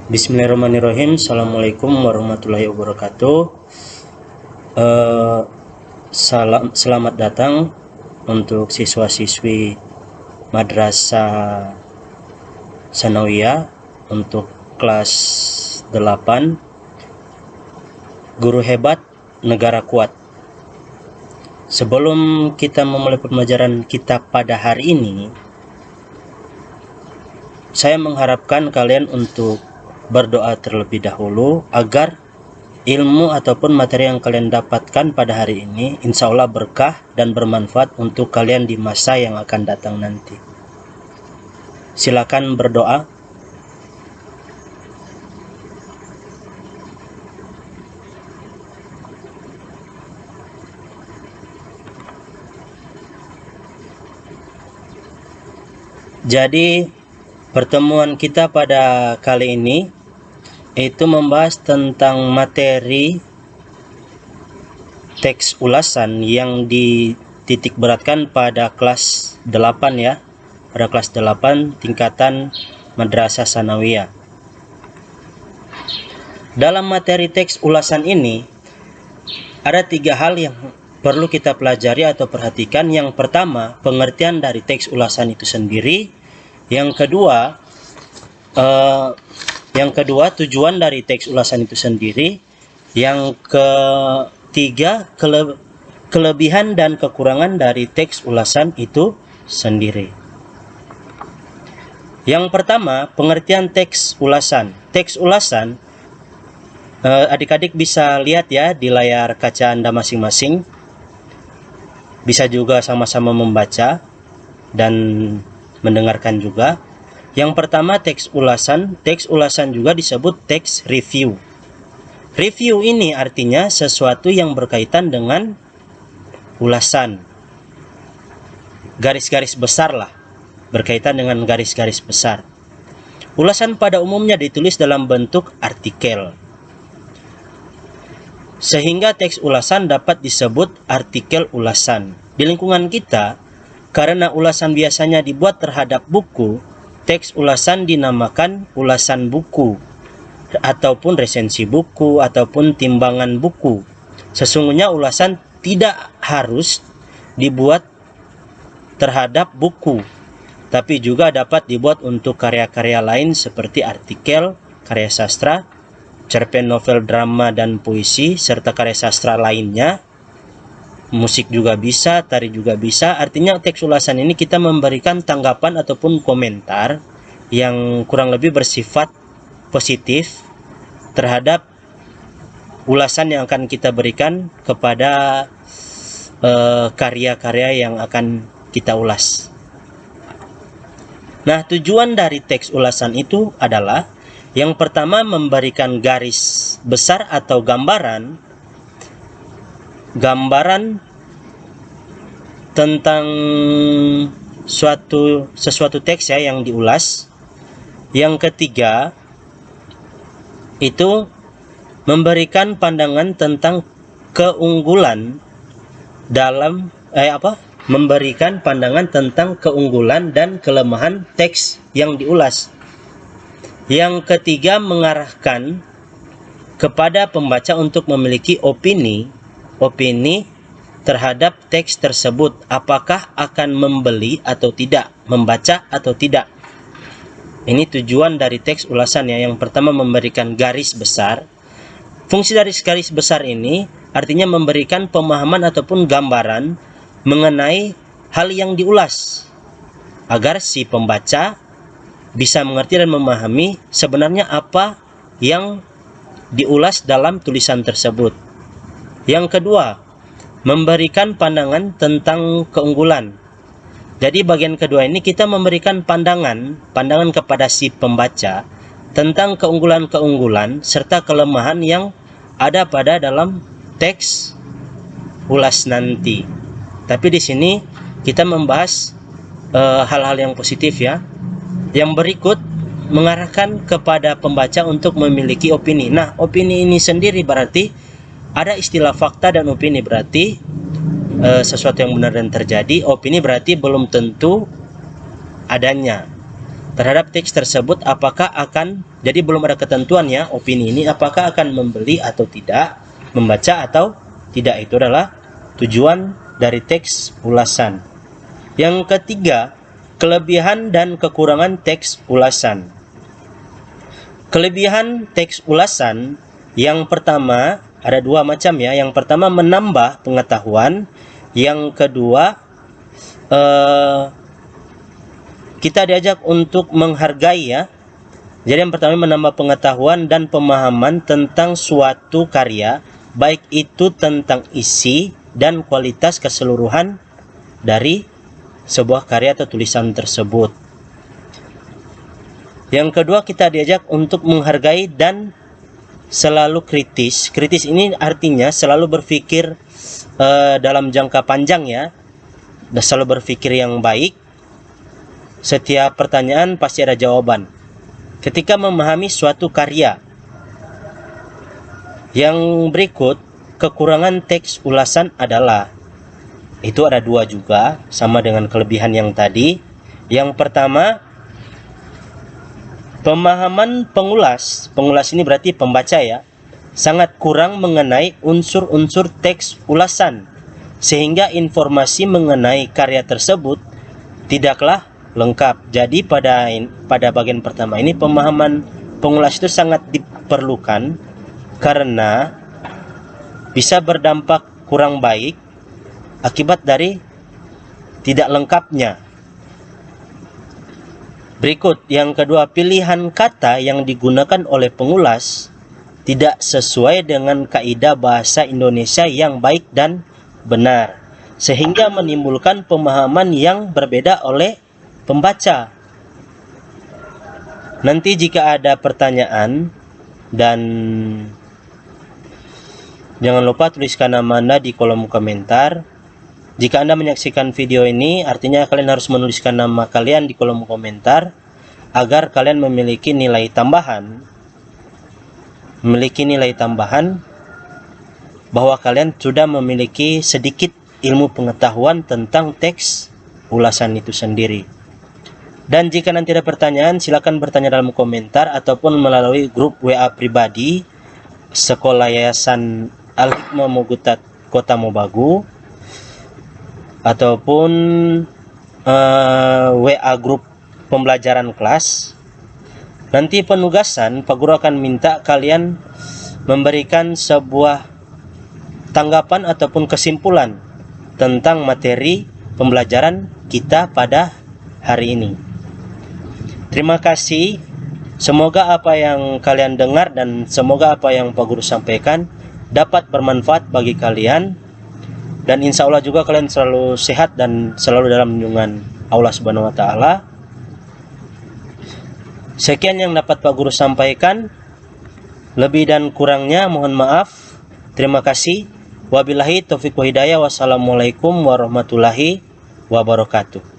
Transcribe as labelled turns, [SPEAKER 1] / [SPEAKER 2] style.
[SPEAKER 1] Bismillahirrahmanirrahim. Assalamualaikum warahmatullahi wabarakatuh. Selamat datang untuk siswa-siswi Madrasah Sanawiyah untuk kelas 8. Guru hebat, negara kuat. Sebelum kita memulai pembelajaran kita pada hari ini, saya mengharapkan kalian untuk berdoa terlebih dahulu agar ilmu ataupun materi yang kalian dapatkan pada hari ini insya Allah berkah dan bermanfaat untuk kalian di masa yang akan datang nanti. Silakan berdoa. Jadi pertemuan kita pada kali ini itu membahas tentang materi teks ulasan yang dititik beratkan pada kelas 8 ya, pada kelas 8 tingkatan Madrasah Sanawiyah. Dalam materi teks ulasan ini ada 3 hal yang perlu kita pelajari atau perhatikan. Yang pertama, pengertian dari teks ulasan itu sendiri. Yang kedua, tujuan dari teks ulasan itu sendiri. Yang ketiga, kelebihan dan kekurangan dari teks ulasan itu sendiri. Yang pertama, pengertian teks ulasan. Teks ulasan, adik-adik bisa lihat ya di layar kaca Anda masing-masing. Bisa juga sama-sama membaca dan mendengarkan juga. Yang pertama, teks ulasan. Teks ulasan juga disebut teks review. Review ini artinya sesuatu yang berkaitan dengan ulasan. Garis-garis besar lah, berkaitan dengan garis-garis besar. Ulasan pada umumnya ditulis dalam bentuk artikel, sehingga teks ulasan dapat disebut artikel ulasan. Di lingkungan kita, karena ulasan biasanya dibuat terhadap buku, teks ulasan dinamakan ulasan buku, ataupun resensi buku, ataupun timbangan buku. Sesungguhnya ulasan tidak harus dibuat terhadap buku, tapi juga dapat dibuat untuk karya-karya lain seperti artikel, karya sastra, cerpen, novel, drama, dan puisi, serta karya sastra lainnya. Musik juga bisa, tari juga bisa. Artinya teks ulasan ini kita memberikan tanggapan ataupun komentar yang kurang lebih bersifat positif terhadap ulasan yang akan kita berikan kepada karya-karya yang akan kita ulas. Nah, tujuan dari teks ulasan itu adalah yang pertama, memberikan garis besar atau gambaran tentang sesuatu teks ya yang diulas. Yang ketiga itu memberikan pandangan tentang keunggulan memberikan pandangan tentang keunggulan dan kelemahan teks yang diulas. Yang ketiga, mengarahkan kepada pembaca untuk memiliki opini terhadap teks tersebut, apakah akan membeli atau tidak, membaca atau tidak. Ini tujuan dari teks ulasan ya. Yang pertama, memberikan garis besar. Fungsi dari garis besar ini artinya memberikan pemahaman ataupun gambaran mengenai hal yang diulas, agar si pembaca bisa mengerti dan memahami sebenarnya apa yang diulas dalam tulisan tersebut. Yang kedua, memberikan pandangan tentang keunggulan. Jadi bagian kedua ini kita memberikan pandangan kepada si pembaca tentang keunggulan-keunggulan serta kelemahan yang ada pada dalam teks ulas nanti. Tapi di sini kita membahas hal-hal yang positif ya. Yang berikut mengarahkan kepada pembaca untuk memiliki opini. Nah, opini ini sendiri berarti ada istilah fakta dan opini, berarti sesuatu yang benar dan terjadi. Opini berarti belum tentu adanya. terhadap teks tersebut, apakah akan, jadi belum ada ketentuannya opini ini, apakah akan membeli atau tidak, membaca atau tidak. Itu adalah tujuan dari teks ulasan. Yang ketiga, kelebihan dan kekurangan teks ulasan. Kelebihan teks ulasan yang pertama ada dua macam ya. Yang pertama menambah pengetahuan, yang kedua kita diajak untuk menghargai ya. Jadi yang pertama menambah pengetahuan dan pemahaman tentang suatu karya, baik itu tentang isi dan kualitas keseluruhan dari sebuah karya atau tulisan tersebut. Yang kedua, kita diajak untuk menghargai dan selalu kritis. Kritis ini artinya selalu berpikir dalam jangka panjang ya, dan selalu berpikir yang baik. Setiap pertanyaan pasti ada jawaban ketika memahami suatu karya. Yang berikut, kekurangan teks ulasan adalah, itu ada dua juga, sama dengan kelebihan yang tadi. Yang pertama, pemahaman pengulas. Pengulas ini berarti pembaca ya, sangat kurang mengenai unsur-unsur teks ulasan, sehingga informasi mengenai karya tersebut tidaklah lengkap. Jadi pada bagian pertama ini, pemahaman pengulas itu sangat diperlukan karena bisa berdampak kurang baik akibat dari tidak lengkapnya. Berikut, yang kedua, pilihan kata yang digunakan oleh pengulas tidak sesuai dengan kaidah bahasa Indonesia yang baik dan benar, sehingga menimbulkan pemahaman yang berbeda oleh pembaca. Nanti jika ada pertanyaan, dan jangan lupa tuliskan nama Anda di kolom komentar. Jika Anda menyaksikan video ini, artinya kalian harus menuliskan nama kalian di kolom komentar agar kalian memiliki nilai tambahan. Bahwa kalian sudah memiliki sedikit ilmu pengetahuan tentang teks ulasan itu sendiri. Dan jika nanti ada pertanyaan, silakan bertanya dalam komentar ataupun melalui grup WA pribadi Sekolah Yayasan Al-Hikmah Mogutat Kota Mobagu, ataupun WA grup pembelajaran kelas. Nanti penugasan, Pak Guru akan minta kalian memberikan sebuah tanggapan ataupun kesimpulan tentang materi pembelajaran kita pada hari ini. Terima kasih. Semoga apa yang kalian dengar dan semoga apa yang Pak Guru sampaikan dapat bermanfaat bagi kalian. Dan insya Allah juga kalian selalu sehat dan selalu dalam lindungan Allah Subhanahu wa Ta'ala. Sekian yang dapat Pak Guru sampaikan. Lebih dan kurangnya mohon maaf. Terima kasih. Wabillahi taufiq wa hidayah. Wassalamualaikum warahmatullahi wabarakatuh.